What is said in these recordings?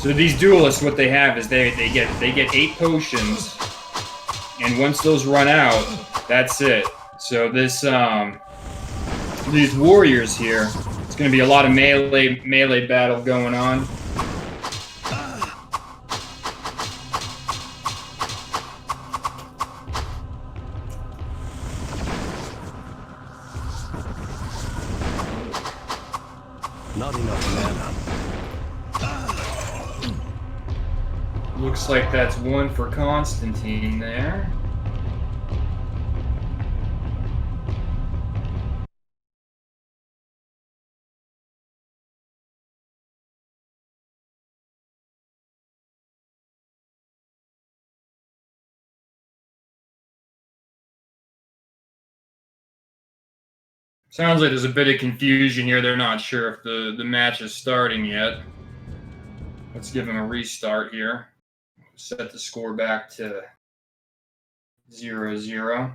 So these duelists, what they have is they get 8 potions, and once those run out, that's it. So this these warriors here, it's going to be a lot of melee battle going on. Not enough mana. Looks like that's one for Constantine there. Sounds like there's a bit of confusion here. They're not sure if the match is starting yet. Let's give them a restart here. Set the score back to 0-0.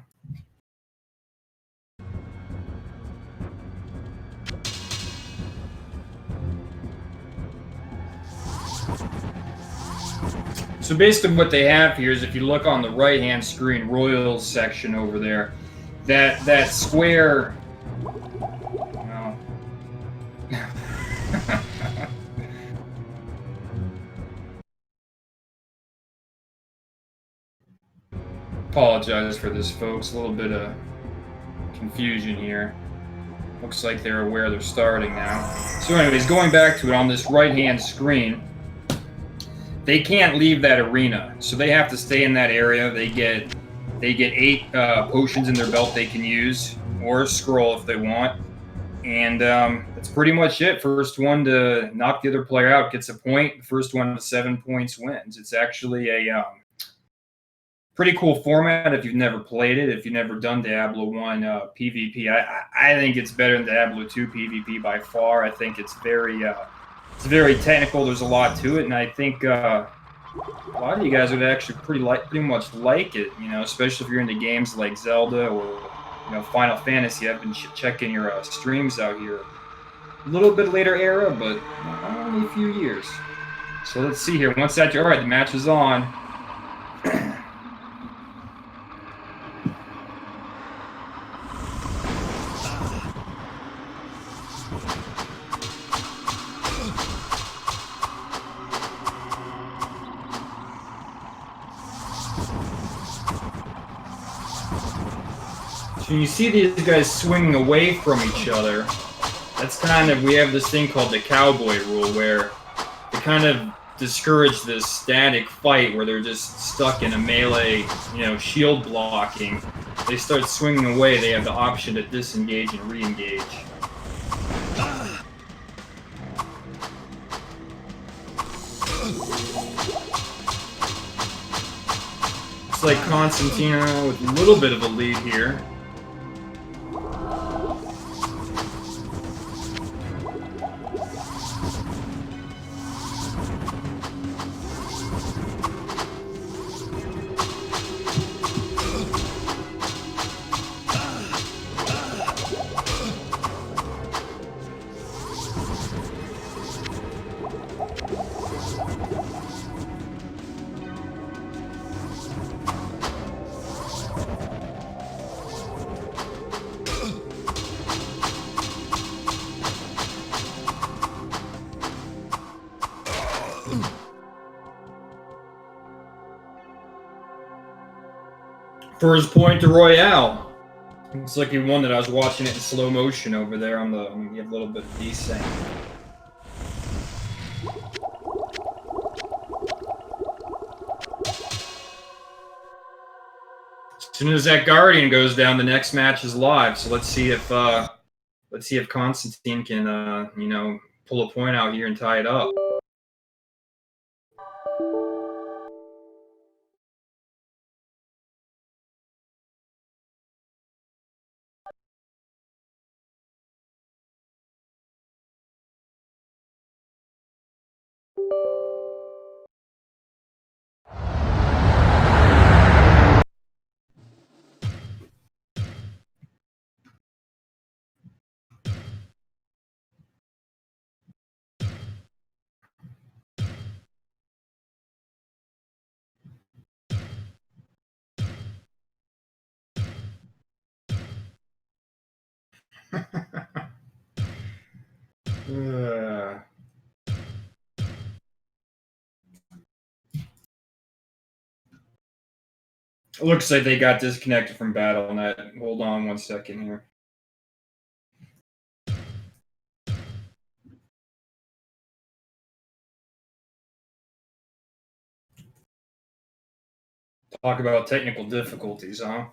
So basically what they have here is, if you look on the right-hand screen, Royals section over there, that square... Well, apologize for this, folks. A little bit of confusion here. Looks like they're aware they're starting now. So anyways, going back to it, on this right-hand screen, they can't leave that arena, so they have to stay in that area. They get 8 potions in their belt they can use, or a scroll if they want. And that's pretty much it. First one to knock the other player out gets a point. The first one to 7 points wins. It's actually a pretty cool format if you've never played it. If you've never done Diablo 1 PvP, I think it's better than Diablo 2 PvP by far. I think it's very technical. There's a lot to it, and I think a lot of you guys would actually pretty much like it. You know, especially if you're into games like Zelda or Final Fantasy. I've been checking your streams out here. A little bit later era, but only a few years. So let's see here. Once that, all right, the match is on. So when you see these guys swinging away from each other, that's kind of, we have this thing called the cowboy rule, where they kind of discourage this static fight where they're just stuck in a melee, shield blocking. They start swinging away, they have the option to disengage and re-engage. It's like Constantine with a little bit of a lead here. First point to Royale. Looks like he won that. I was watching it in slow motion over there on the. Let me give a little bit of desync. As soon as that Guardian goes down, the next match is live. So let's see if Constantine can pull a point out here and tie it up. Looks like they got disconnected from BattleNet. Hold on 1 second here. Talk about technical difficulties, huh?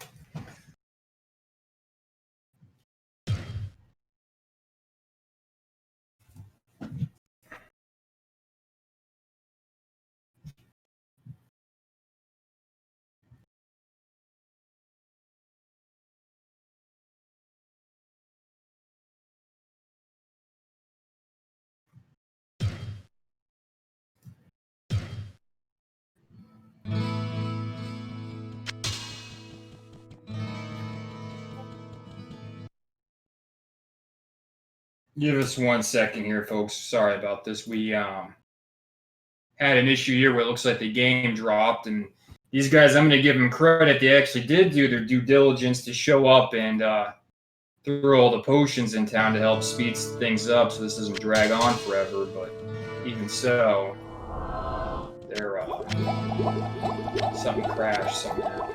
Give us 1 second here, folks. Sorry about this. We had an issue here where it looks like the game dropped, and these guys, I'm going to give them credit. They actually did do their due diligence to show up and throw all the potions in town to help speed things up so this doesn't drag on forever. But even so, they're something crashed somewhere.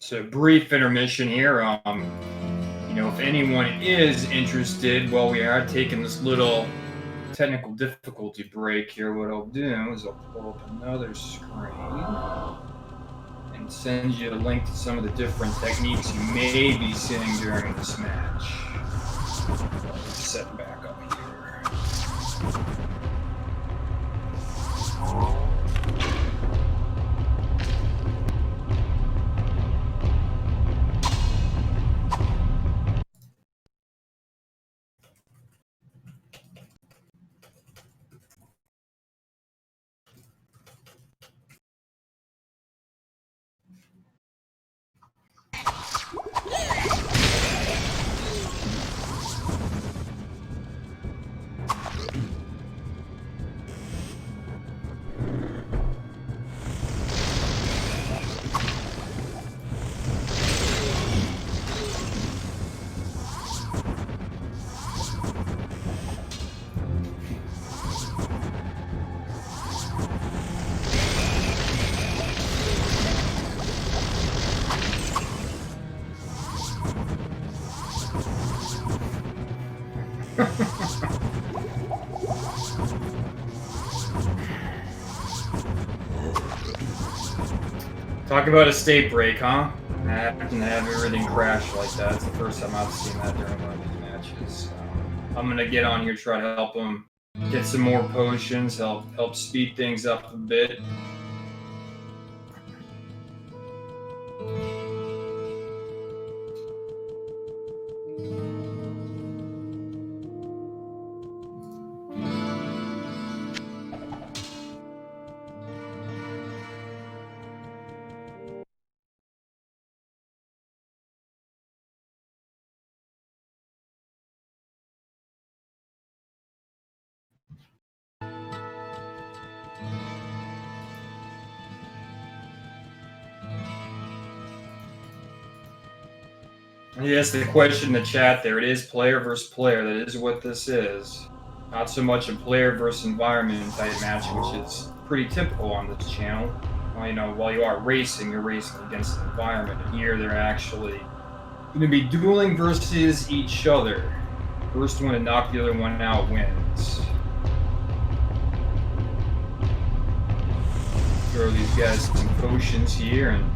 So brief intermission here. If anyone is interested, while we are taking this little technical difficulty break here, what I'll do is I'll pull up another screen and send you a link to some of the different techniques you may be seeing during this match. Set back up here. Talk about a state break, huh? Having to have everything crash like that. It's the first time I've seen that during one of these matches. I'm going to get on here, try to help them get some more potions, help speed things up a bit. Yes, the question in the chat there, it is player versus player. That is what this is. Not so much a player versus environment type match, which is pretty typical on this channel. Well, while you are racing, you're racing against the environment. And here they're actually going to be dueling versus each other. First one to knock the other one out wins. Throw these guys some potions here and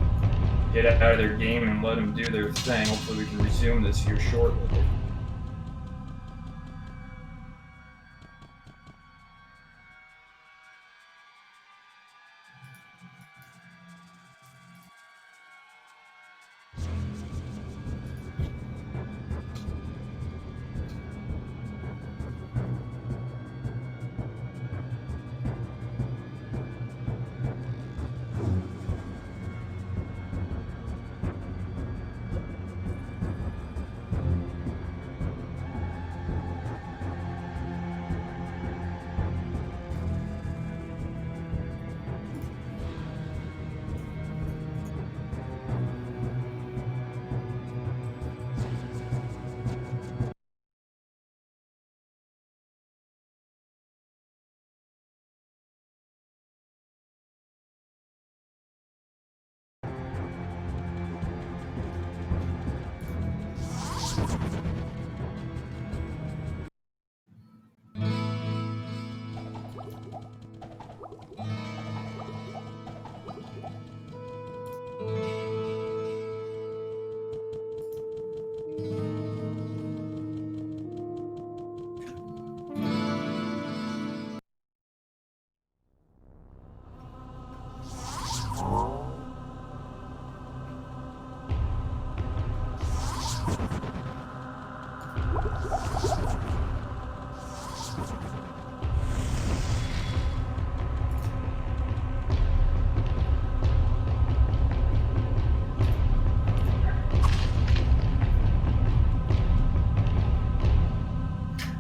get out of their game and let them do their thing. Hopefully we can resume this here shortly.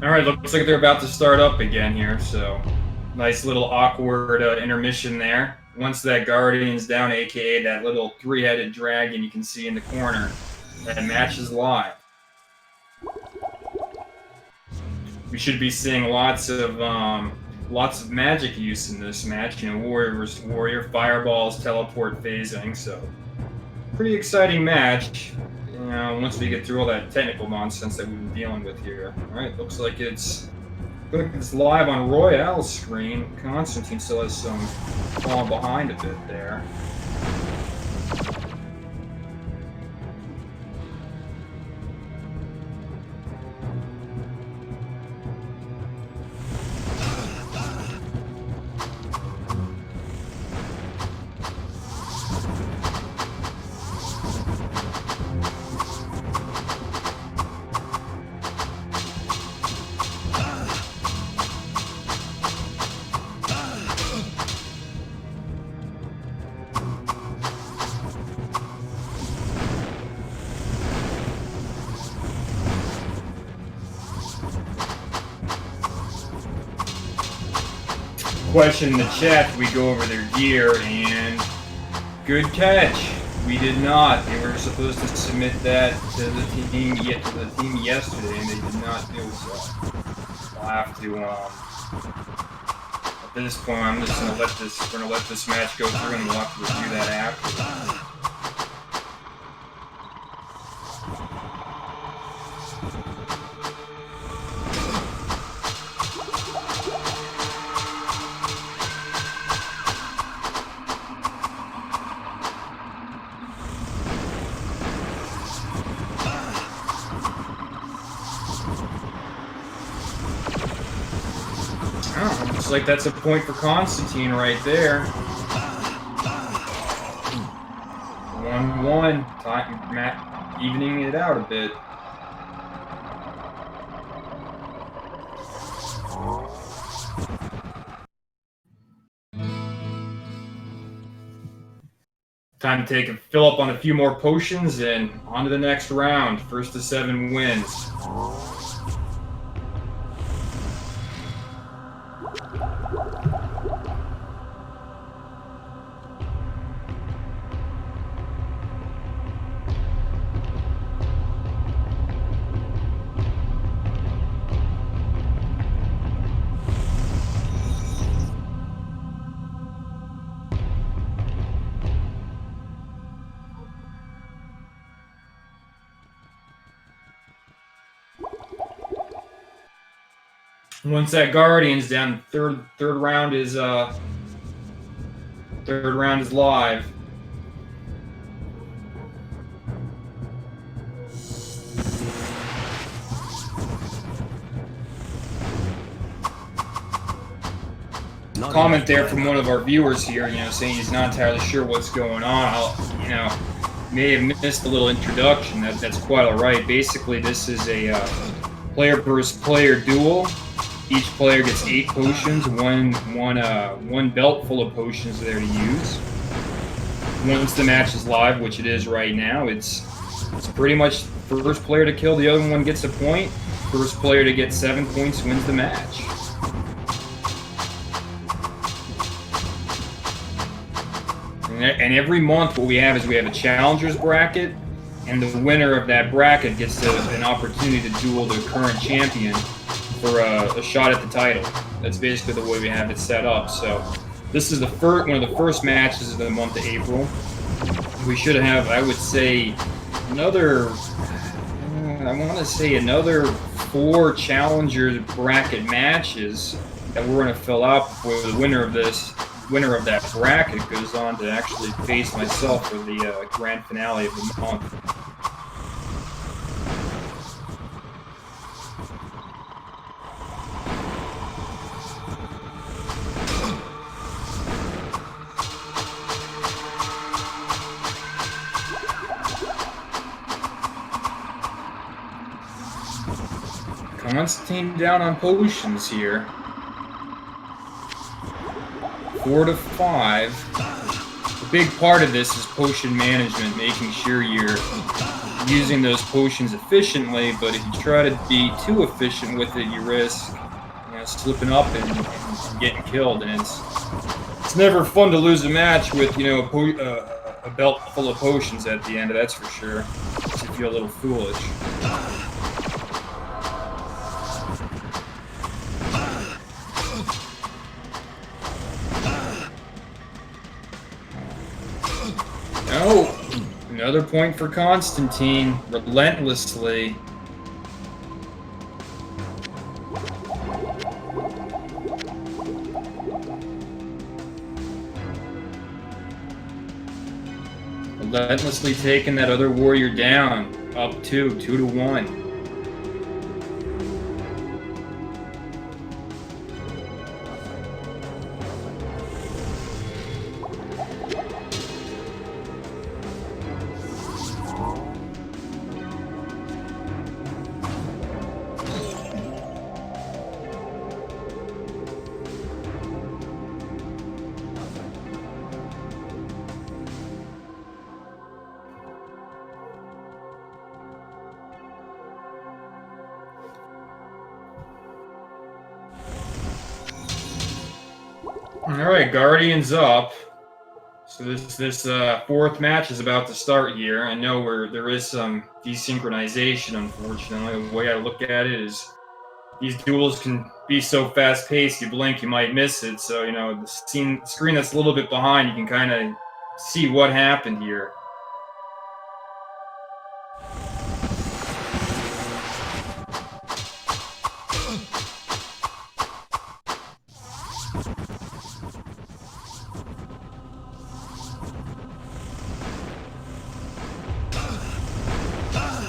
All right, looks like they're about to start up again here. So, nice little awkward intermission there. Once that Guardian's down, aka that little three-headed dragon you can see in the corner, that match is live. We should be seeing lots of magic use in this match. You know, warrior versus warrior, fireballs, teleport phasing. So, pretty exciting match. You know, once we get through all that technical nonsense that we've been dealing with here. All right, looks like it's live on Royale's screen. Constantine still has some falling behind a bit there. Question in the chat, we go over their gear, and good catch. We did not. They were supposed to submit that to the team yesterday, and they did not do so. I'll have to. At this point, I'm just gonna let this. We're gonna let this match go through, and we'll have to review that after. Looks like that's a point for Constantine right there. 1-1. Matt evening it out a bit. Time to fill up on a few more potions and on to the next round. First to 7 wins. Once that Guardian's down, third round is live. Comment there from one of our viewers here, you know, saying he's not entirely sure what's going on. May have missed a little introduction. That's quite all right. Basically, this is a player versus player duel. Each player gets 8 potions, one belt full of potions there to use. Once the match is live, which it is right now, it's pretty much first player to kill the other one gets a point. First player to get 7 points wins the match. And every month what we have is we have a challenger's bracket, and the winner of that bracket gets an opportunity to duel the current champion for a shot at the title. That's basically the way we have it set up. So this is one of the first matches of the month of April. We should have, I would say, another 4 challenger bracket matches that we're going to fill out before the winner of that bracket goes on to actually face myself for the grand finale of the month. Constantine down on potions here. 4 to 5 for big part of this is potion management, making sure you're using those potions efficiently, but if you try to be too efficient with it, you risk slipping up and getting killed, and it's never fun to lose a match with a belt full of potions at the end, that's for sure. Makes you feel a little foolish. Oh, another point for Constantine, relentlessly. Relentlessly taking that other warrior down, up 2-1. Alright, Guardian's up. So this fourth match is about to start here. I know there is some desynchronization, unfortunately. The way I look at it is these duels can be so fast-paced, you blink, you might miss it. So, the screen that's a little bit behind, you can kind of see what happened here.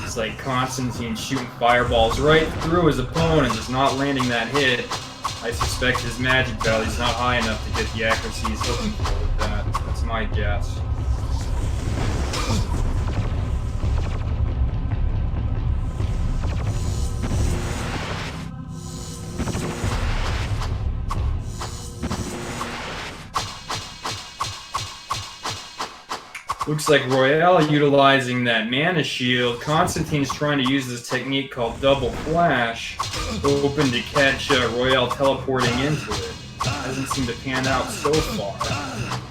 It's like Constantine shooting fireballs right through his opponent, just not landing that hit. I suspect his magic value's not high enough to get the accuracy he's looking for with that. That's my guess. Looks like Royale utilizing that mana shield. Constantine's trying to use this technique called double flash, hoping to catch Royale teleporting into it. Hasn't seemed to pan out so far.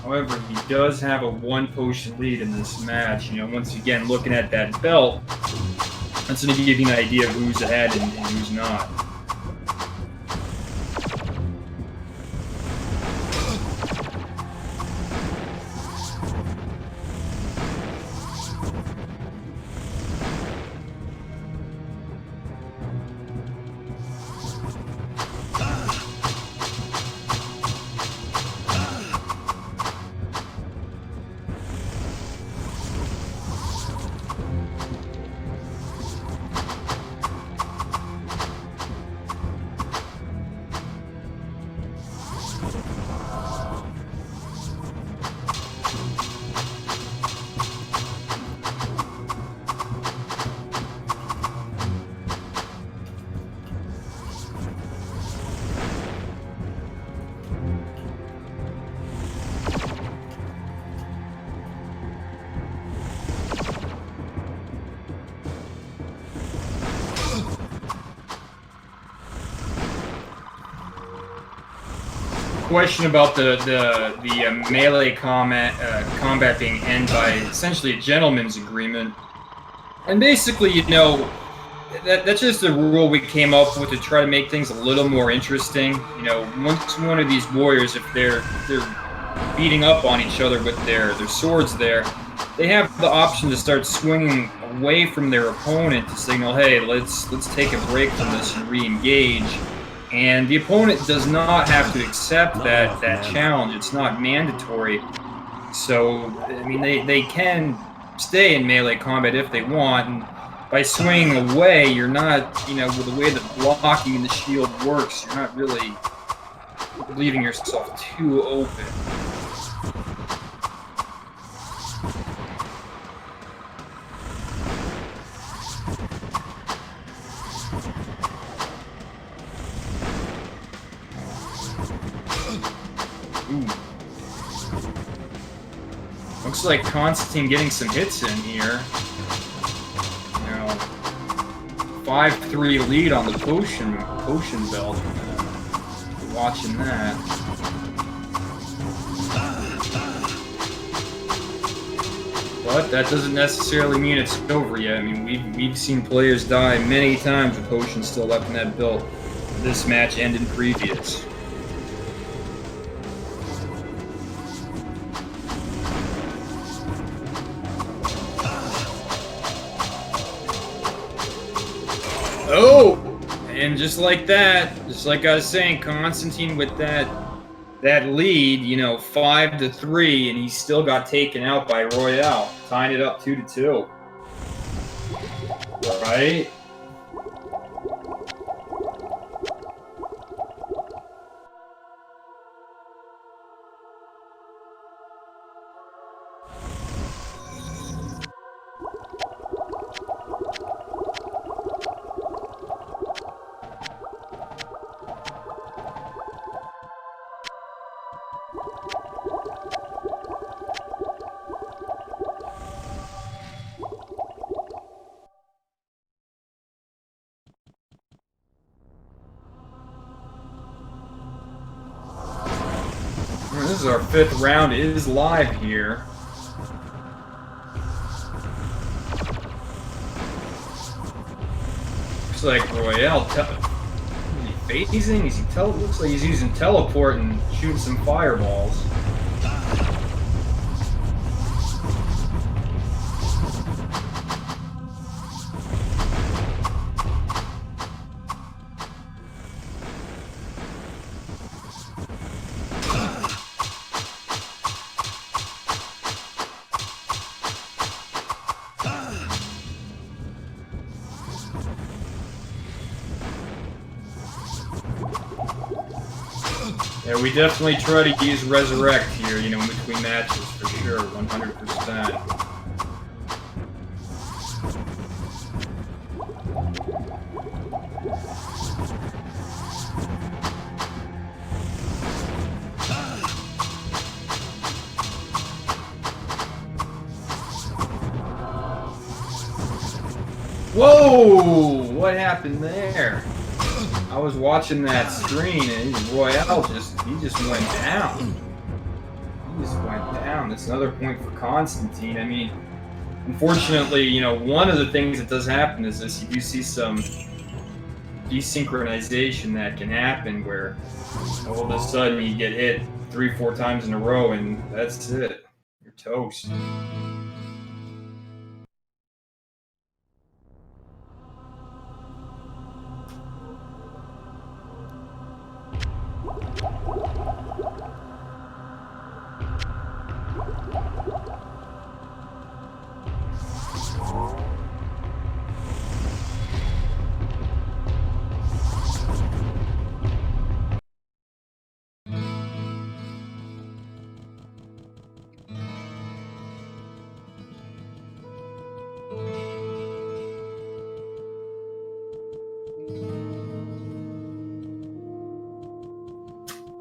However, he does have a 1 potion lead in this match. Once again, looking at that belt, that's going to give you an idea of who's ahead and who's not. Question about the melee combat being ended by essentially a gentleman's agreement, and basically, that's just a rule we came up with to try to make things a little more interesting. Once one of these warriors, if they're beating up on each other with their swords there, they have the option to start swinging away from their opponent to signal, hey, let's take a break from this and re-engage. And the opponent does not have to accept that challenge. It's not mandatory. So, I mean, they can stay in melee combat if they want. And by swinging away, you're not, with the way the blocking and the shield works, you're not really leaving yourself too open. looks like Constantine getting some hits in here. 5-3 lead on the potion belt. Watching that. But that doesn't necessarily mean it's over yet. I mean, we've seen players die many times with potions still left in that belt. This match and in previous. Oh! And just like that, just like I was saying, Constantine with that lead, 5-3, and he still got taken out by Royale, tying it up 2-2. Right? This is our 5th round. It is live here. Looks like Royale. Is he phasing? Is he looks like he's using teleport and shooting some fireballs. Yeah, we definitely try to use Resurrect here, in between matches, for sure, 100%. Whoa! What happened there? I was watching that screen and Royale just went down. He just went down. That's another point for Constantine. I mean, unfortunately, one of the things that does happen is this: you do see some desynchronization that can happen where all of a sudden you get hit 3-4 times in a row and that's it. You're toast.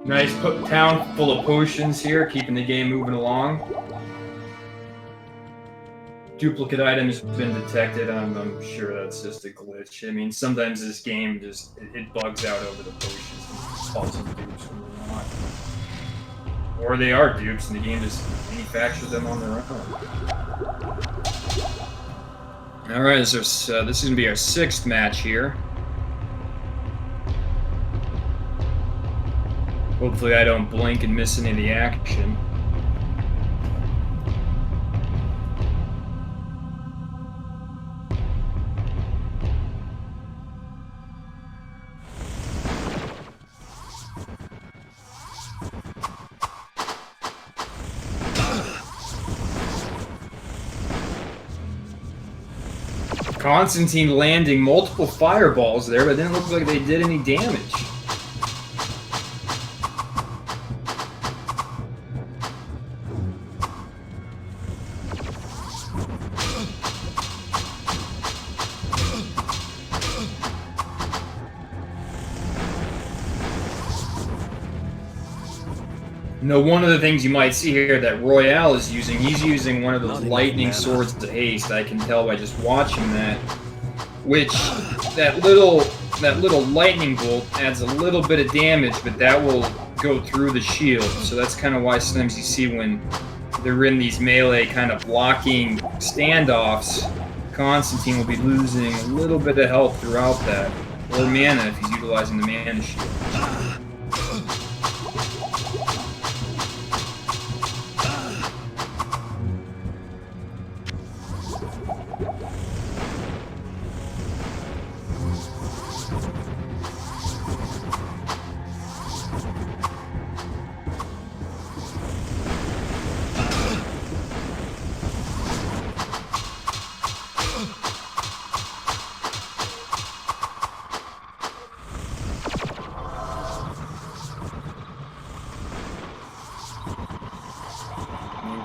Nice town full of potions here, keeping the game moving along. Duplicate item has been detected. I'm sure that's just a glitch. I mean, sometimes this game just it bugs out over the potions and calls them dupes when they're not. Or they are dupes and the game just manufactures them on their own. Alright, so this is going to be our 6th match here. Hopefully I don't blink and miss any of the action. Constantine landing multiple fireballs there, but it didn't look like they did any damage. One of the things you might see here that Royale is using, he's using one of those lightning swords to haste. I can tell by just watching that. Which, that little lightning bolt adds a little bit of damage, but that will go through the shield. So that's kind of why sometimes you see when they're in these melee kind of blocking standoffs, Constantine will be losing a little bit of health throughout that. Or mana if he's utilizing the mana shield.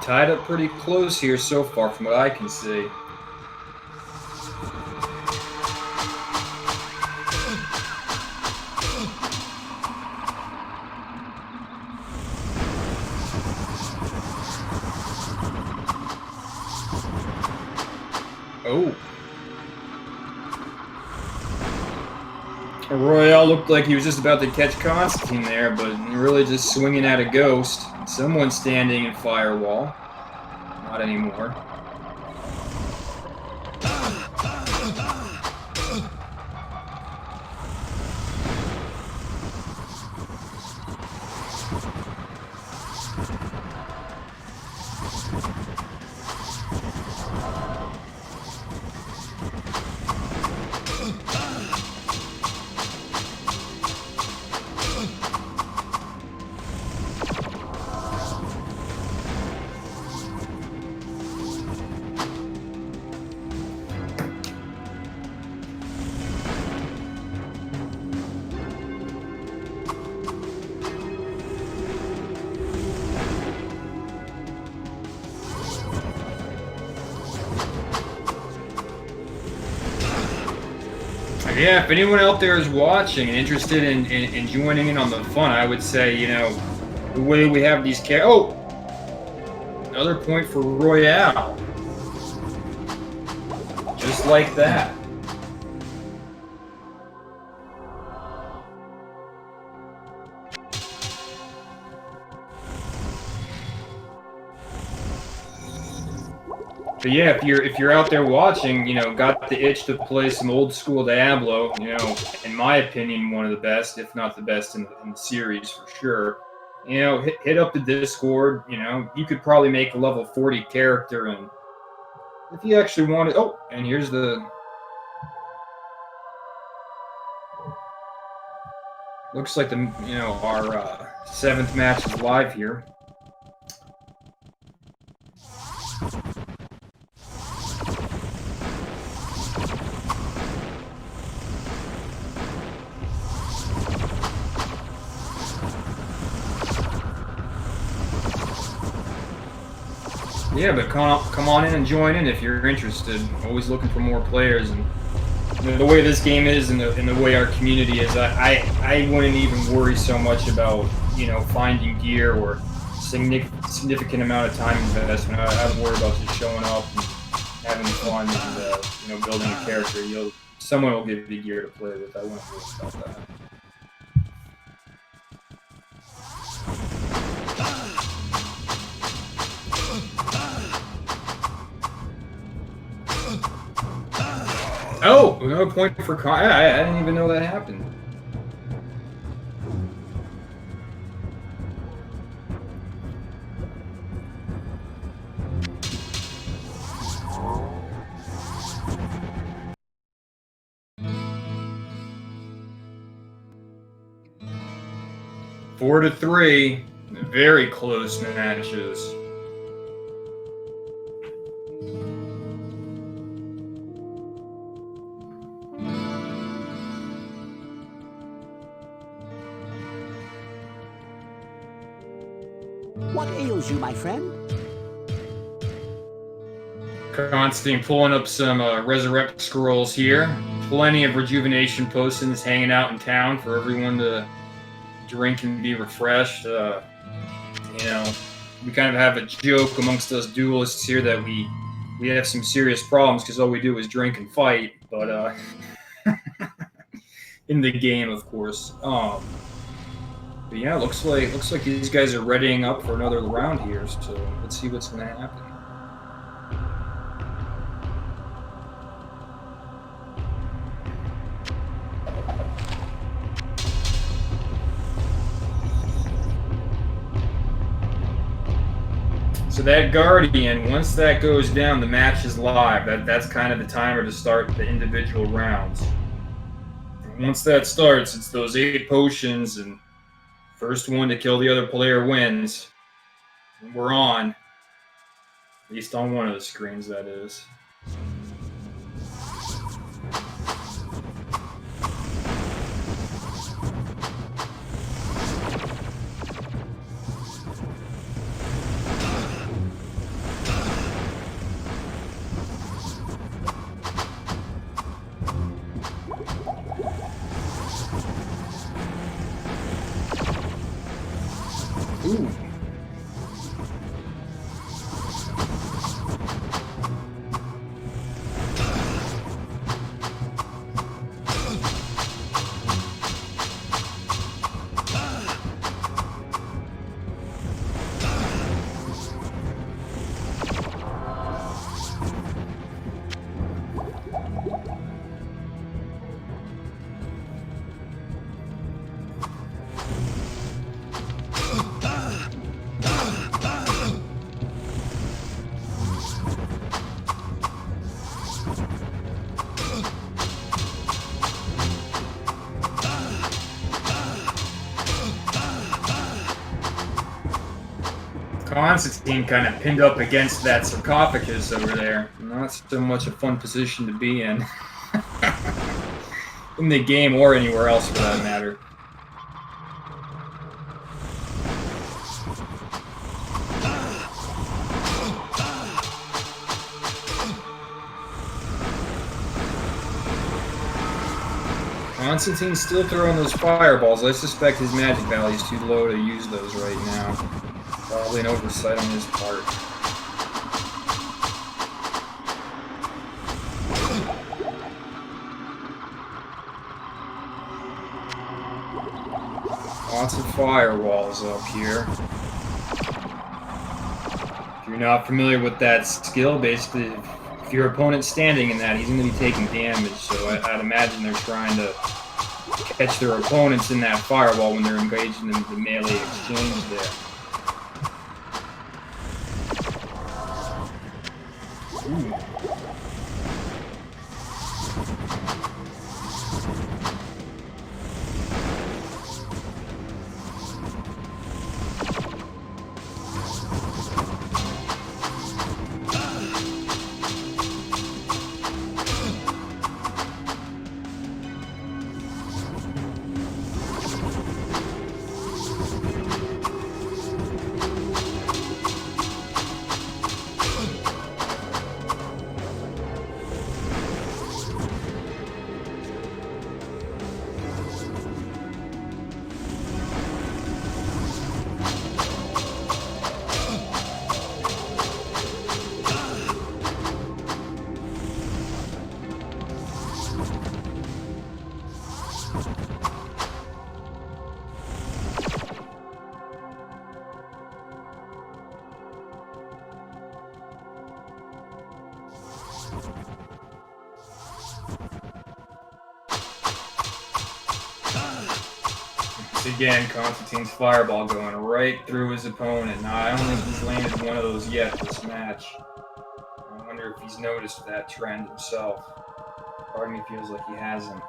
Tied up pretty close here so far from what I can see. Oh. Royale looked like he was just about to catch Constantine there, but really just swinging at a ghost. Someone standing in firewall. Not anymore. Yeah, if anyone out there is watching and interested in joining in on the fun, I would say, the way we have these Oh! Another point for Royale. Just like that. But yeah, if you're out there watching, got the itch to play some old school Diablo, in my opinion, one of the best, if not the best in the series for sure. Hit up the Discord. You could probably make a level 40 character, and if you actually wanted. Oh, and here's the. Looks like our 7th match is live here. Yeah, but come on in and join in if you're interested. Always looking for more players, and the way this game is and the way our community is, I wouldn't even worry so much about finding gear or significant amount of time investment. I'd worry about just showing up and having fun and building a character. Someone will give you gear to play with. I wouldn't worry about that. Oh, another point for I didn't even know that happened. Four to 3, very close matches. What ails you, my friend? Constantine pulling up some resurrect scrolls here. Plenty of rejuvenation potions hanging out in town for everyone to drink and be refreshed. You know, we kind of have a joke amongst us duelists here that we have some serious problems because all we do is drink and fight. But in the game, of course. But yeah, looks like these guys are readying up for another round here. So let's see what's going to happen. So that Guardian, once that goes down, the match is live. That's kind of the timer to start the individual rounds. And once that starts, it's those 8 potions, and first one to kill the other player wins. And we're on. At least on one of the screens, that is. Ooh. Constantine kind of pinned up against that sarcophagus over there. Not so much a fun position to be in. In the game or anywhere else for that matter. Constantine's still throwing those fireballs. I suspect his magic value is too low to use those right now. Probably an oversight on his part. Lots of firewalls up here. If you're not familiar with that skill, basically, if your opponent's standing in that, he's going to be taking damage. So I'd imagine they're trying to catch their opponents in that firewall when they're engaged in the melee exchange there. Ooh. Again, Constantine's fireball going right through his opponent. Now, I don't think he's landed one of those yet this match. I wonder if he's noticed that trend himself. Part of me feels like he hasn't.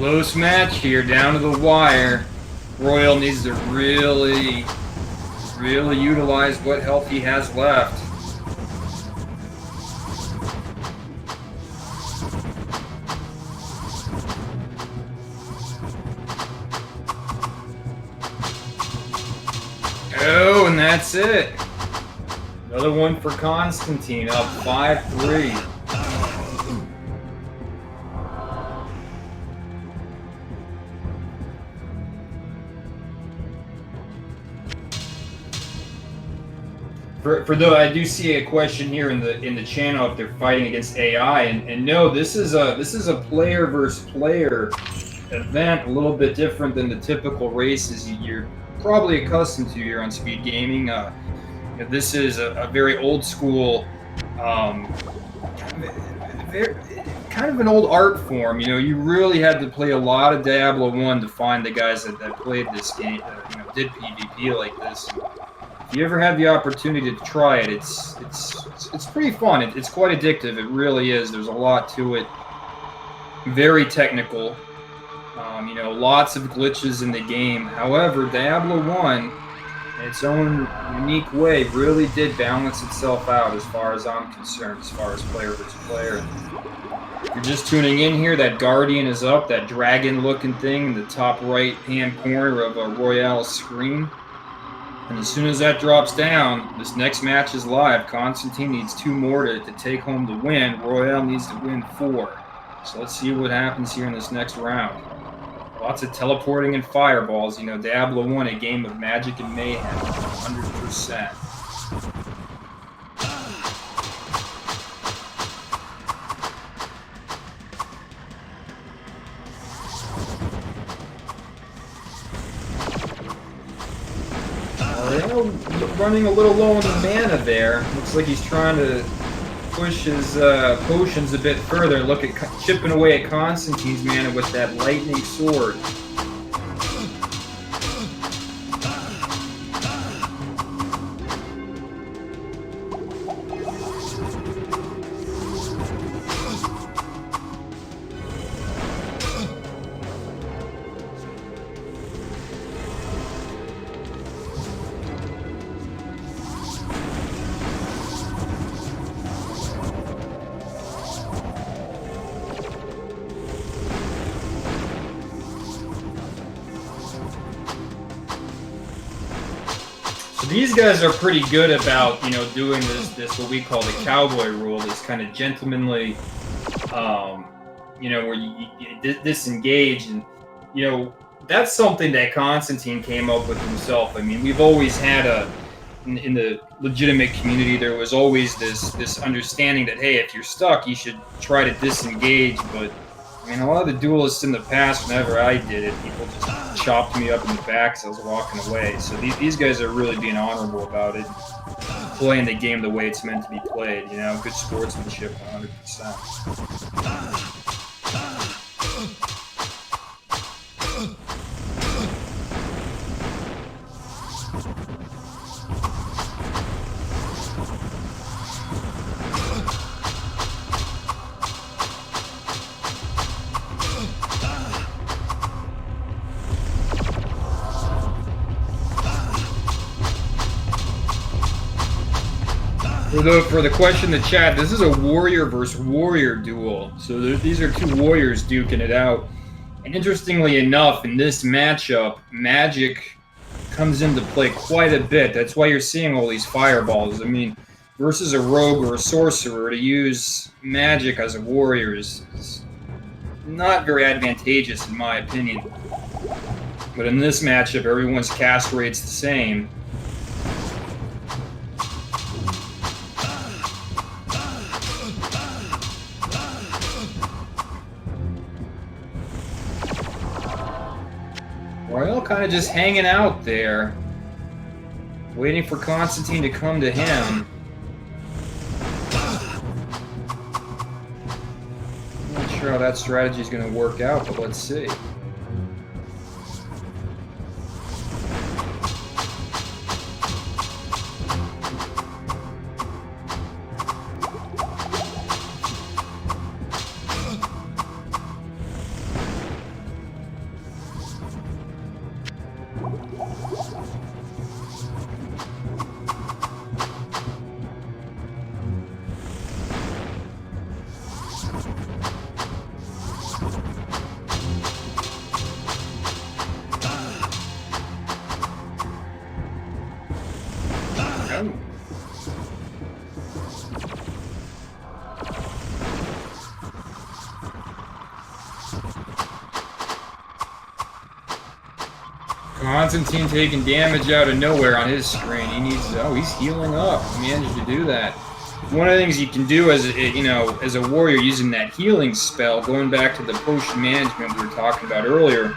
Close match here, down to the wire. Royal needs to really utilize what health he has left. Oh, and that's it. Another one for Constantine, up 5-3. For though I do see a question here in the channel if they're fighting against AI, and no, this is a player versus player event, a little bit different than the typical races you're probably accustomed to here on Speed Gaming. This is a very old school, kind of an old art form. You really had to play a lot of Diablo 1 to find the guys that played this game, did PvP like this. If you ever have the opportunity to try it, it's pretty fun. It's quite addictive. It really is. There's a lot to it. Very technical. Lots of glitches in the game. However, Diablo 1, in its own unique way, really did balance itself out as far as I'm concerned, as far as player versus player. If you're just tuning in here, that Guardian is up, that dragon-looking thing in the top right-hand corner of a Royale's screen. And as soon as that drops down, this next match is live. Constantine needs 2 more to take home the win. Royale needs to win 4. So let's see what happens here in this next round. Lots of teleporting and fireballs. Diablo 1, a game of magic and mayhem, 100%. Running a little low on the mana there. Looks like he's trying to push his potions a bit further. Look at chipping away at Constantine's mana with that lightning sword. These guys are pretty good about, doing this what we call the cowboy rule, this kind of gentlemanly, where you disengage, and that's something that Constantine came up with himself. I mean, we've always had in the legitimate community, there was always this understanding that, hey, if you're stuck, you should try to disengage. But I mean, a lot of the duelists in the past, whenever I did it, people just chopped me up in the back as I was walking away. So these guys are really being honorable about it, playing the game the way it's meant to be played. Good sportsmanship, 100%. For the question in the chat, this is a warrior versus warrior duel. So these are 2 warriors duking it out. And interestingly enough, in this matchup, magic comes into play quite a bit. That's why you're seeing all these fireballs. I mean, versus a rogue or a sorcerer, to use magic as a warrior is not very advantageous in my opinion. But in this matchup, everyone's cast rate's the same. Royal kind of just hanging out there, waiting for Constantine to come to him. I'm not sure how that strategy is going to work out, but let's see. Oh. Constantine taking damage out of nowhere on his screen. He needs. Oh, he's healing up. He managed to do that. One of the things you can do as as a warrior using that healing spell, going back to the potion management we were talking about earlier,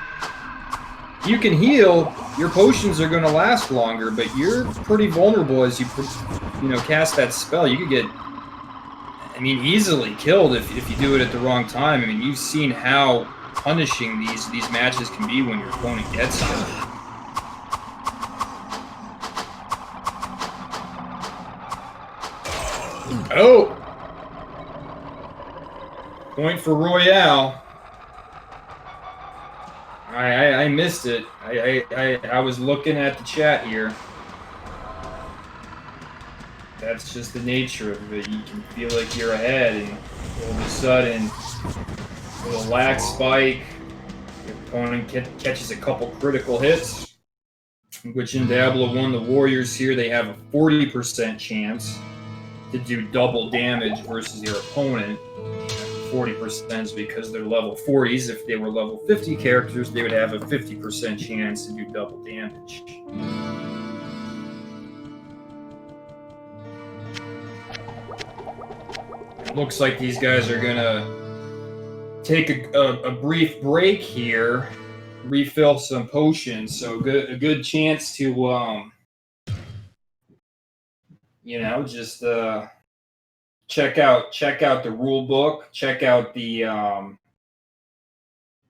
you can heal. Your potions are going to last longer, but you're pretty vulnerable as you cast that spell. You could get, easily killed if you do it at the wrong time. You've seen how punishing these matches can be when your opponent gets you. Oh! Point for Royale. I missed it. I was looking at the chat here. That's just the nature of it. You can feel like you're ahead, and all of a sudden, with a lag spike, your opponent catches a couple critical hits, which in Diablo 1, the Warriors here, they have a 40% chance to do double damage versus your opponent. 40% is because they're level 40s. If they were level 50 characters, they would have a 50% chance to do double damage. It looks like these guys are gonna take a brief break here, refill some potions. So a good chance to just check out the rule book, check out the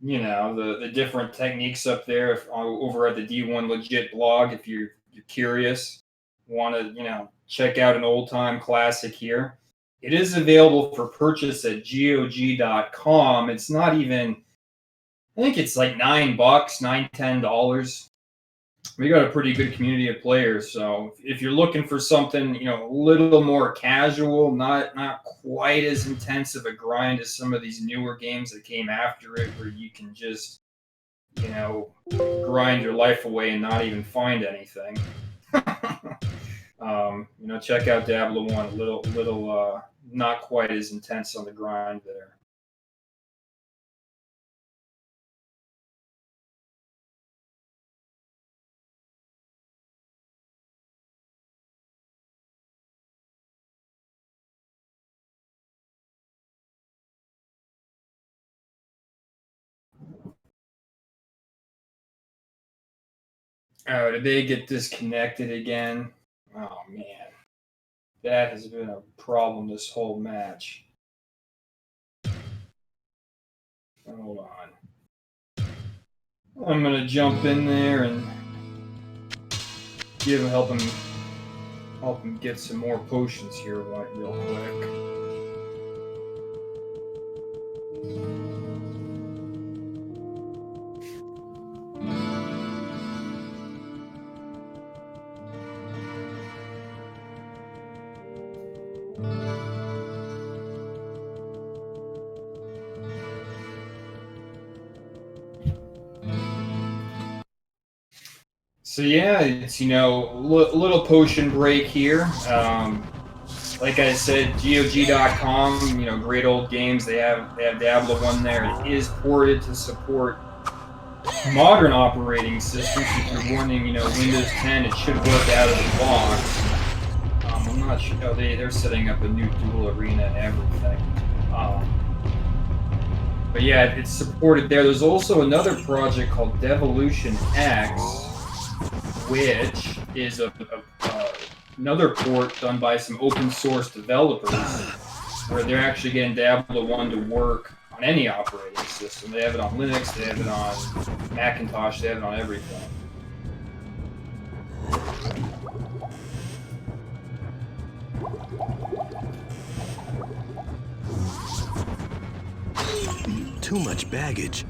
the different techniques up there over at the D1 Legit blog if you're curious, want to check out an old time classic here. It is available for purchase at GOG.com. It's not even, I think it's like $9, $10. We got a pretty good community of players, so if you're looking for something, a little more casual, not quite as intense of a grind as some of these newer games that came after it, where you can just, grind your life away and not even find anything. Check out Diablo 1, a little not quite as intense on the grind there. Oh, did they get disconnected again? Oh, man. That has been a problem this whole match. Hold on. I'm going to jump in there and help him get some more potions here real quick. So yeah, it's little potion break here. Like I said, GOG.com, great old games. They have Diablo 1 there. It is ported to support modern operating systems. If you're running, Windows 10, it should work out of the box. I'm not sure. Oh, they're setting up a new dual arena and everything. But yeah, it's supported there. There's also another project called Devolution X, which is another port done by some open source developers, where they're actually getting Diablo 1 to work on any operating system. They have it on Linux, they have it on Macintosh, they have it on everything. Too much baggage.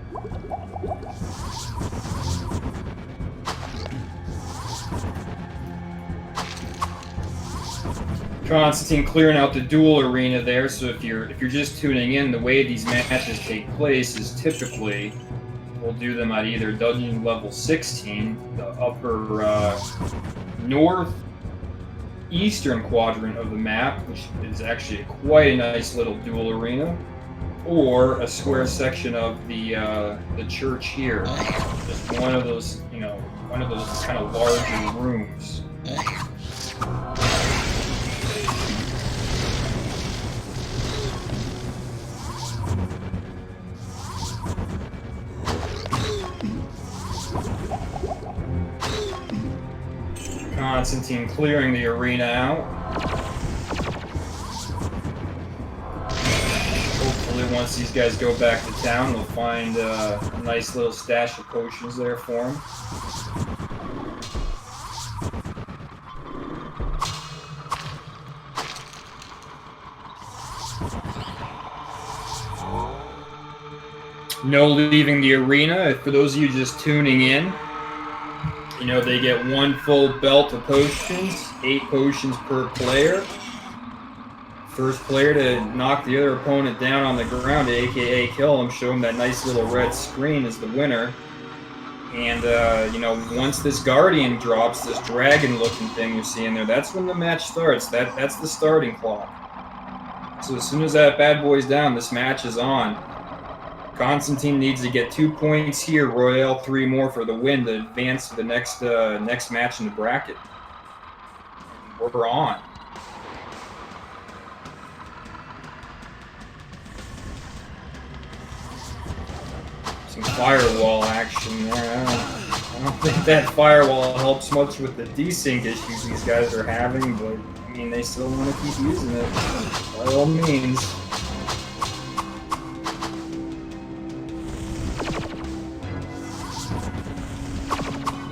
Constantine clearing out the dual arena there, so if you're just tuning in, the way these matches take place is typically we'll do them at either dungeon level 16, the upper eastern quadrant of the map, which is actually quite a nice little dual arena, or a square section of the church here. Just one of those, one of those kind of larger rooms. Constantine clearing the arena out. Hopefully once these guys go back to town, they'll find a nice little stash of potions there for them. No leaving the arena. For those of you just tuning in, they get one full belt of potions, 8 potions per player. First player to knock the other opponent down on the ground, aka kill him, show him that nice little red screen, is the winner. And, once this guardian drops, this dragon-looking thing you're seeing there, that's when the match starts. That's the starting clock. So as soon as that bad boy's down, this match is on. Constantine needs to get 2 points here, Royale 3 more for the win to advance to the next match in the bracket. We're on. Some firewall action there. I don't think that firewall helps much with the desync issues these guys are having, but they still want to keep using it by all means.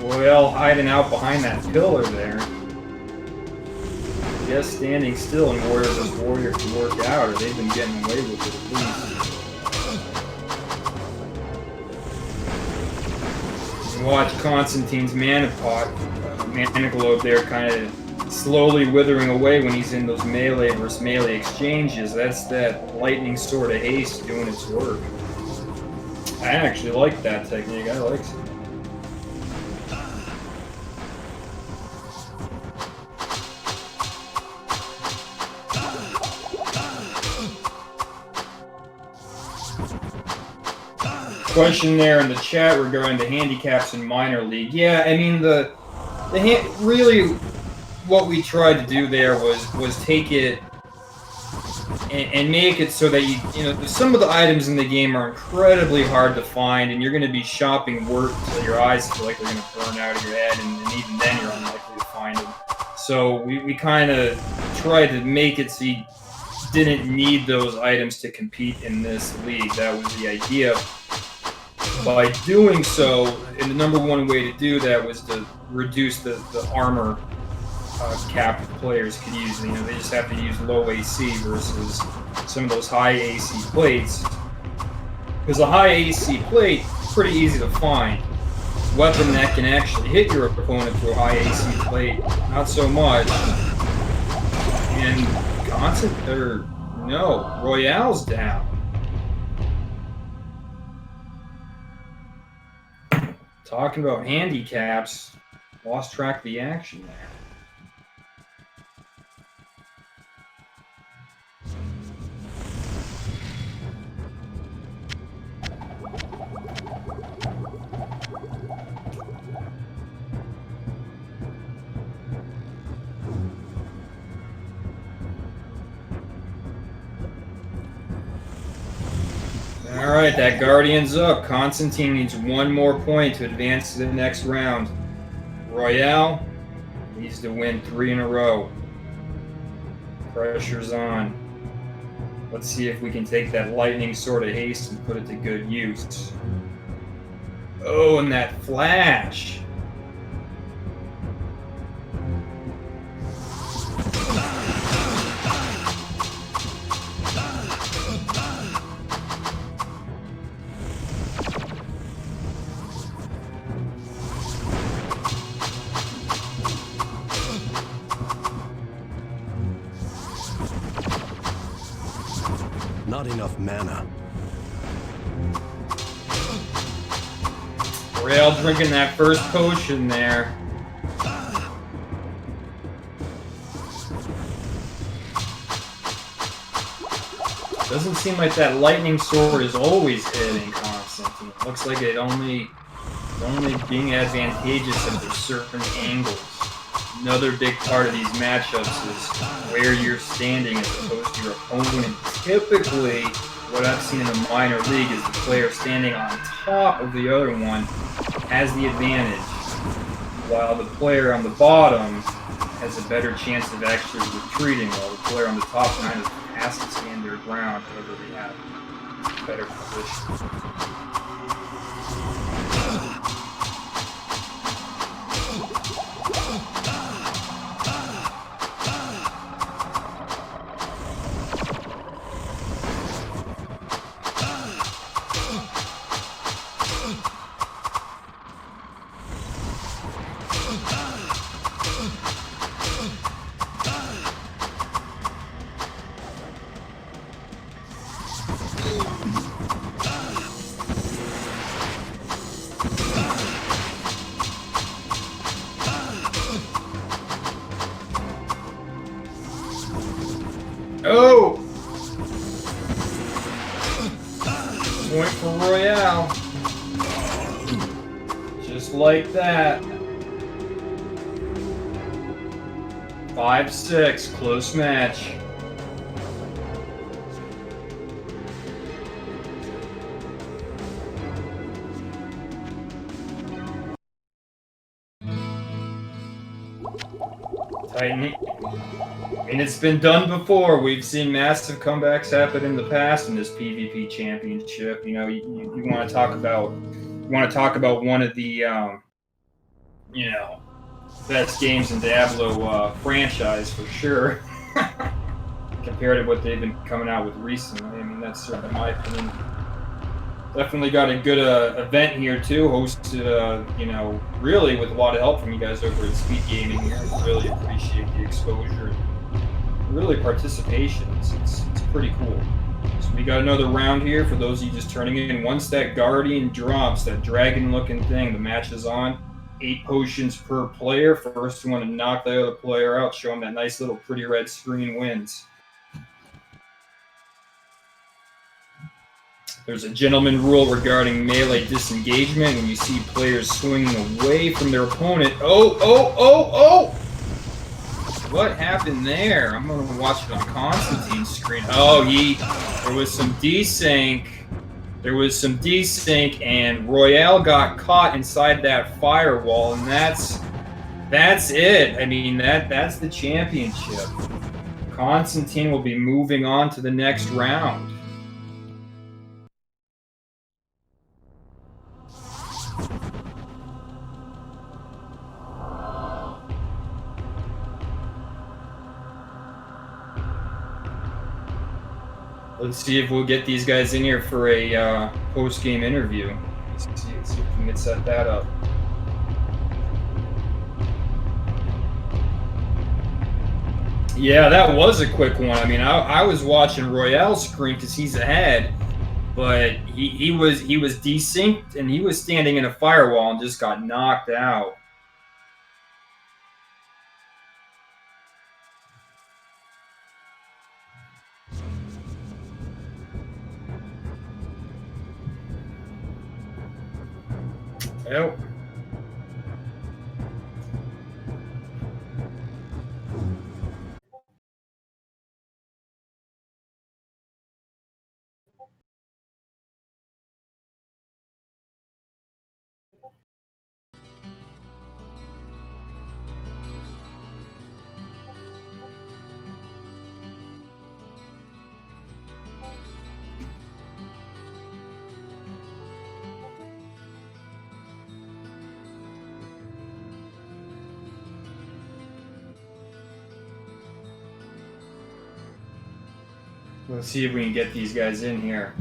Royale hiding out behind that pillar there. I guess standing still and Warrior vs. Warrior can work out, or they've been getting away with it at least. Watch Constantine's mana globe there kind of slowly withering away when he's in those melee versus melee exchanges. That's that lightning sword of haste doing its work. I actually like that technique. I like it. Question there in the chat regarding the handicaps in minor league. Yeah, really what we tried to do there was take it and make it so that some of the items in the game are incredibly hard to find, and you're going to be shopping work till your eyes feel like they're going to burn out of your head, and even then you're unlikely to find them. So we kind of tried to make it so you didn't need those items to compete in this league. That was the idea. By doing so, and the number one way to do that was to reduce the armor cap players could use. They just have to use low AC versus some of those high AC plates. Because a high AC plate is pretty easy to find. Weapon that can actually hit your opponent through a high AC plate, not so much. And Royale's down. Talking about handicaps, lost track of the action there. Alright, that Guardian's up. Constantine needs 1 more point to advance to the next round. Royale needs to win 3 in a row. Pressure's on. Let's see if we can take that lightning sword of haste and put it to good use. Oh, and that flash! Not enough mana. Rail drinking that first potion there. Doesn't seem like that lightning sword is always hitting Constantine. Looks like it only being advantageous at certain angles. Another big part of these matchups is where you're standing as opposed to your opponent. Typically, what I've seen in the minor league is the player standing on top of the other one has the advantage, while the player on the bottom has a better chance of actually retreating, while the player on the top kind of has to stand their ground whenever they have better position. Oh! Point for Royale. Just like that. 5-6, close match. Titan. And it's been done before. We've seen massive comebacks happen in the past in this PvP championship. You know, you want to talk about one of the best games in Diablo franchise for sure. Compared to what they've been coming out with recently. I mean, that's certainly my opinion. Definitely got a good event here too, hosted really with a lot of help from you guys over at Speed Gaming here. Really appreciate the exposure and really participation. It's pretty cool. So we got another round here for those of you just turning in. Once that Guardian drops, that dragon looking thing, the match is on. 8 potions per player. First one to knock the other player out, show them that nice little pretty red screen wins. There's a gentleman rule regarding melee disengagement. When you see players swinging away from their opponent. Oh! What happened there? I'm going to watch it on Constantine's screen. Oh, there was some desync. And Royale got caught inside that firewall, and that's it. I mean, that's the championship. Constantine will be moving on to the next round. Let's see if we'll get these guys in here for a post-game interview. Let's see if we can get set that up. Yeah, that was a quick one. I mean, I was watching Royale's screen because he's ahead, but he was desynced and he was standing in a firewall and just got knocked out. Yep. Let's see if we can get these guys in here.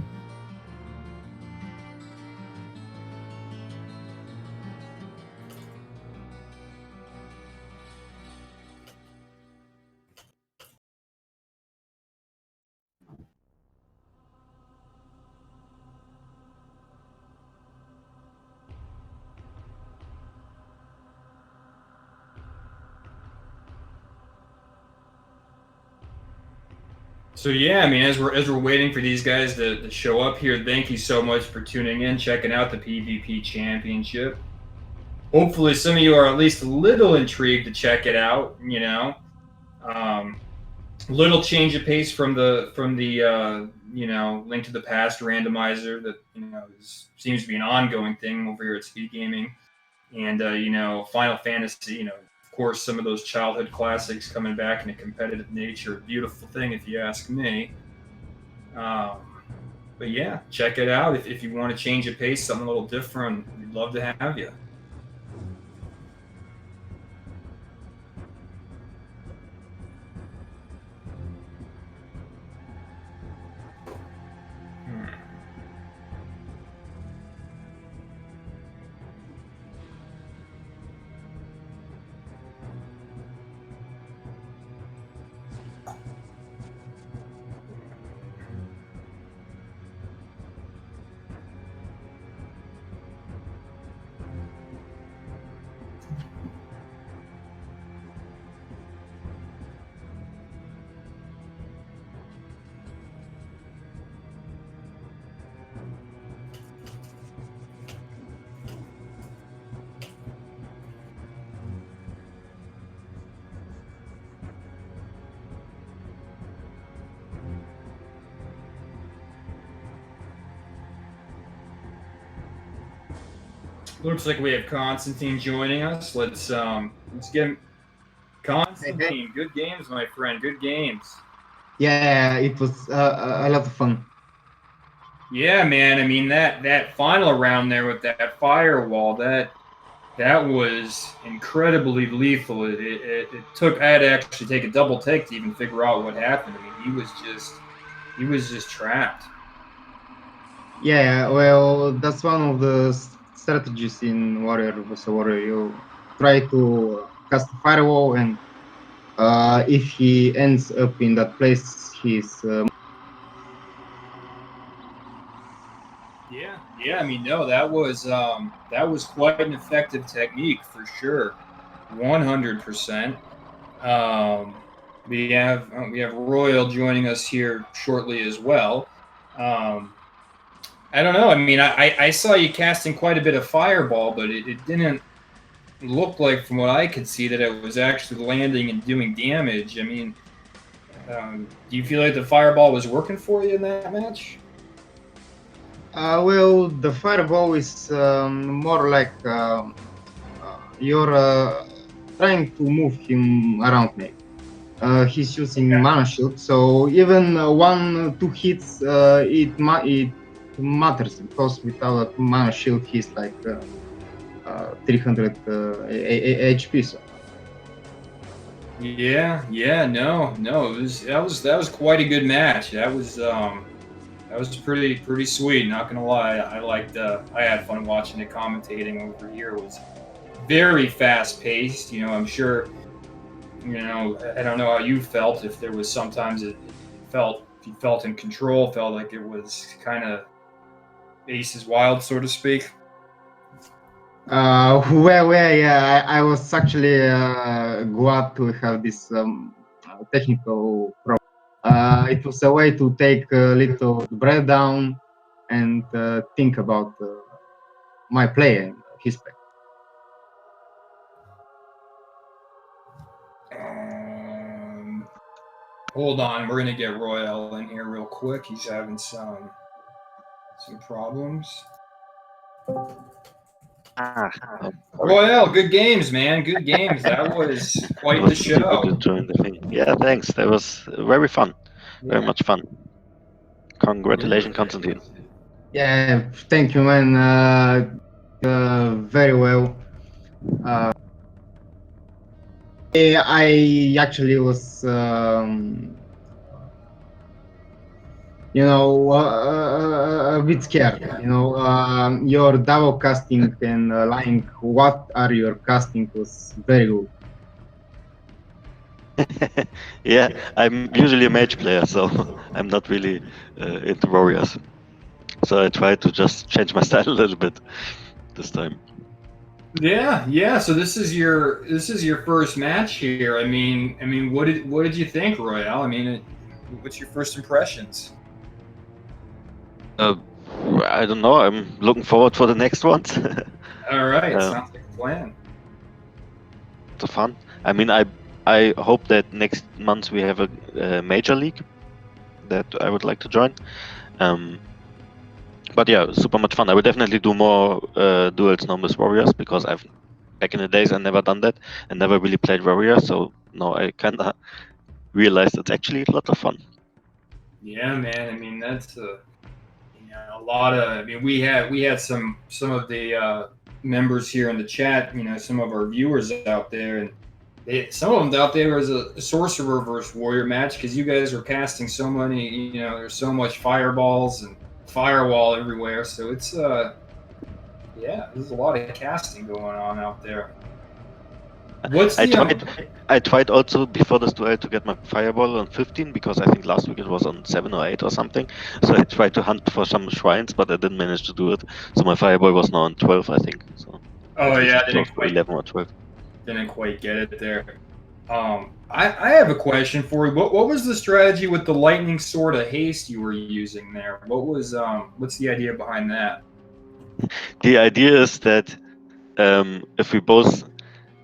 So yeah, I mean, as we're waiting for these guys to show up here, thank you so much for tuning in, checking out the PvP Championship. Hopefully, some of you are at least a little intrigued to check it out. Little change of pace from the Link to the Past randomizer that seems to be an ongoing thing over here at Speed Gaming, and Final Fantasy. Of course, some of those childhood classics coming back in a competitive nature. A beautiful thing, if you ask me. But yeah, check it out if you want to change of pace, something a little different. We'd love to have you. Looks like we have Constantine joining us. Let's get him. Constantine, good games, my friend. Good games. Yeah, it was a lot of fun. Yeah, man. I mean that final round there with that firewall, that was incredibly lethal. It took, I had to actually take a double take to even figure out what happened. I mean, he was just trapped. Yeah, well, that's one of the strategies in Warrior vs. Warrior. You try to cast a firewall, and if he ends up in that place, he's Yeah. I mean, no, that was quite an effective technique for sure, 100%. We have Royal joining us here shortly as well. I don't know. I mean, I saw you casting quite a bit of fireball, but it didn't look like, from what I could see, that it was actually landing and doing damage. I mean, do you feel like the fireball was working for you in that match? well, the fireball is more like you're trying to move him around me. He's using mana shield, so even 1-2 hits, it matters, because without a mana shield, he's like 300 HP. So. Yeah, no, that was quite a good match. That was pretty sweet. Not gonna lie, I had fun watching it. Commentating over here was very fast paced. I'm sure. I don't know how you felt. If there was sometimes you felt in control, felt like it was kind of aces wild, so to speak. Yeah, I was actually glad to have this technical problem. It was a way to take a little breath down and think about my play and his play. Hold on, we're gonna get Royal in here real quick. He's having some problems. Royal, good games, man. Good games. That was quite the show. To join the thing. Yeah, thanks. That was very fun. Very much fun. Congratulations, Constantine. Yeah, thank you, man. Very well. I actually was, a bit scared. Your double casting and lying what are your casting was very good. Yeah, I'm usually a mage player, so I'm not really into warriors. So I try to just change my style a little bit this time. Yeah. So this is your first match here. I mean, what did you think, Royale? I mean, What's your first impressions? I don't know. I'm looking forward for the next ones. All right, Uh, sounds like a plan. It's fun. I mean, I hope that next month we have a major league that I would like to join. But yeah, super much fun. I would definitely do more duels now with warriors because back in the days I never done that and never really played warrior. So now I kinda realized it's actually a lot of fun. Yeah, man. I mean, that's a lot of. I mean, we had some of the members here in the chat. Some of our viewers out there, and some of them out there was a sorcerer versus warrior match because you guys are casting so many. There's so much fireballs and firewall everywhere. So it's yeah, there's a lot of casting going on out there. What's I the tried also before this duel to get my fireball on 15 because I think last week it was on 7 or 8 or something. So I tried to hunt for some shrines, but I didn't manage to do it. So my fireball was now on 12, I think. So Oh at least yeah, it's close to 11 or 12. didn't quite get it there. I have a question for you. What was the strategy with the lightning sword of haste you were using there? What's the idea behind that? The idea is that if we both,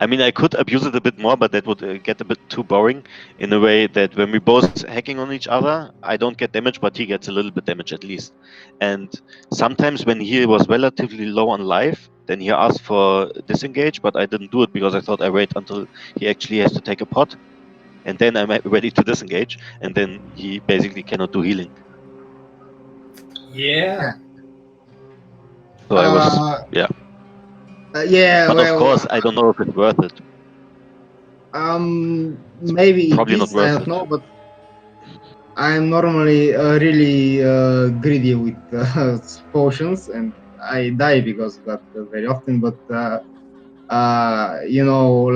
I mean, I could abuse it a bit more, but that would get a bit too boring in a way that when we both hacking on each other, I don't get damage, but he gets a little bit damage at least. And sometimes when he was relatively low on life, then he asked for disengage, but I didn't do it because I thought I wait until he actually has to take a pot, and then I'm ready to disengage, and then he basically cannot do healing. Yeah. So I was, yeah. Yeah, But well, of course, I don't know if it's worth it. Maybe it Probably not is. I worth don't it. know, but I'm normally really greedy with potions, and I die because of that very often. But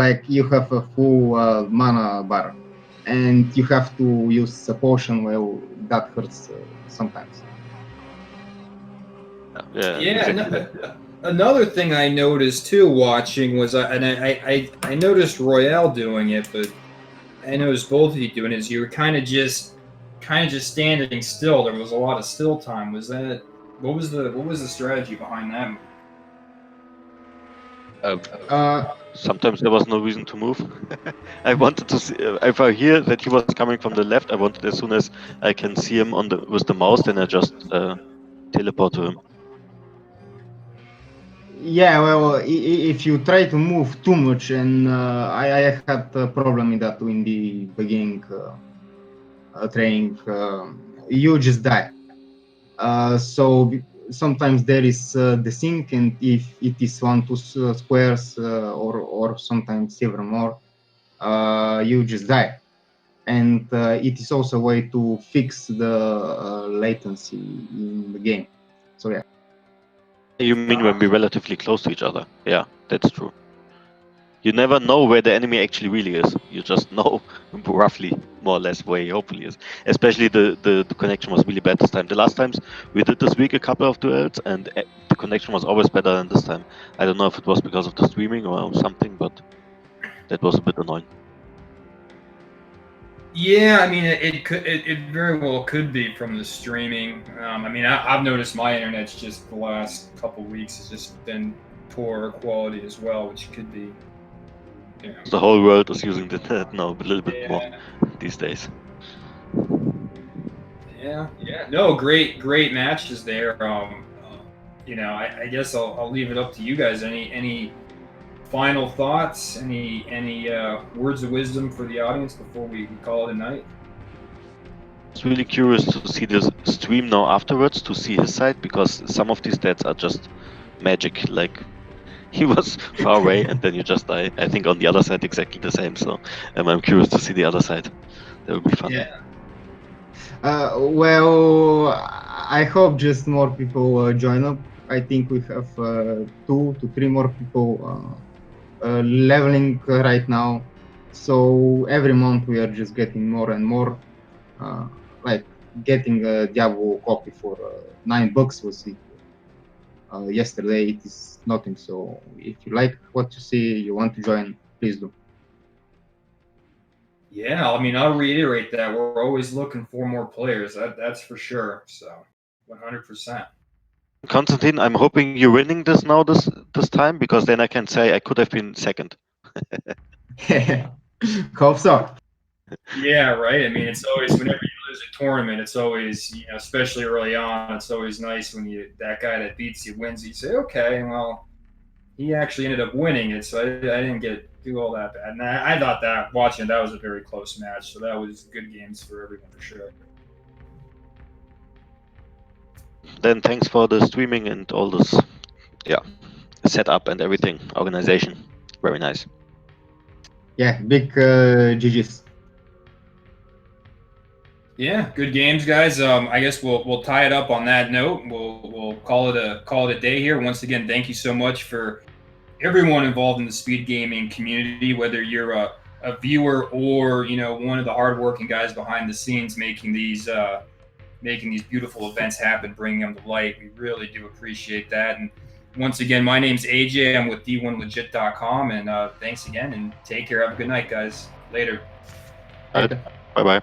like you have a full mana bar, and you have to use a potion. Well, that hurts sometimes. Yeah, Yeah. exactly. Another thing I noticed too watching was, and I noticed Royale doing it, but I noticed both of you doing it. Is you were kind of just standing still. There was a lot of still time. Was that what was the strategy behind that? Sometimes there was no reason to move. I wanted to see if I hear that he was coming from the left. I wanted as soon as I can see him with the mouse, then I just teleport to him. Yeah, well, if you try to move too much, and I had a problem with that in the beginning training, you just die. So sometimes there is the sync, and if it is 1 2 squares or sometimes several more, you just die. And it is also a way to fix the latency in the game. So yeah. You mean when we're relatively close to each other? Yeah, that's true. You never know where the enemy actually really is. You just know roughly, more or less, where he hopefully is. Especially the connection was really bad this time. The last times we did this week a couple of duels, and the connection was always better than this time. I don't know if it was because of the streaming or something, but that was a bit annoying. Yeah, I mean, it very well could be from the streaming. I mean, I've noticed my internet's just the last couple weeks has just been poor quality as well, which could be. The whole world is using the net now a little bit more these days. Yeah. No, great matches there. I guess I'll leave it up to you guys. Any final thoughts? Any words of wisdom for the audience before we call it a night? I was really curious to see this stream now afterwards to see his side because some of these stats are just magic. Like he was far away and then you just die. I think on the other side exactly the same. So I'm curious to see the other side. That would be fun. Yeah. Well, I hope just more people join up. I think we have 2 to 3 more people leveling right now. So every month we are just getting more and more. Like getting a Diablo copy for $9 was it yesterday. It is nothing. So if you like what you see, you want to join, please do. Yeah, I mean, I'll reiterate that we're always looking for more players. That's for sure. So, 100%. Constantine, I'm hoping you're winning this now this time, because then I can say I could have been second. Hope so. Yeah, right. I mean, it's always whenever you lose a tournament, it's always, you know, especially early on, it's always nice when that guy that beats you wins. You say, okay, well, he actually ended up winning it, so I didn't do all that bad. And I thought that watching that was a very close match, so that was good games for everyone for sure. Then thanks for the streaming and all this, setup and everything, organization. Very nice. Yeah, big GG's. Yeah, good games, guys. I guess we'll tie it up on that note. We'll call it a day here. Once again, thank you so much for everyone involved in the speed gaming community, whether you're a viewer or, you know, one of the hardworking guys behind the scenes making these beautiful events happen, bringing them to light. We really do appreciate that. And once again, my name's AJ. I'm with D1legit.com, and thanks again, and take care. Have a good night, guys. Later. Bye bye.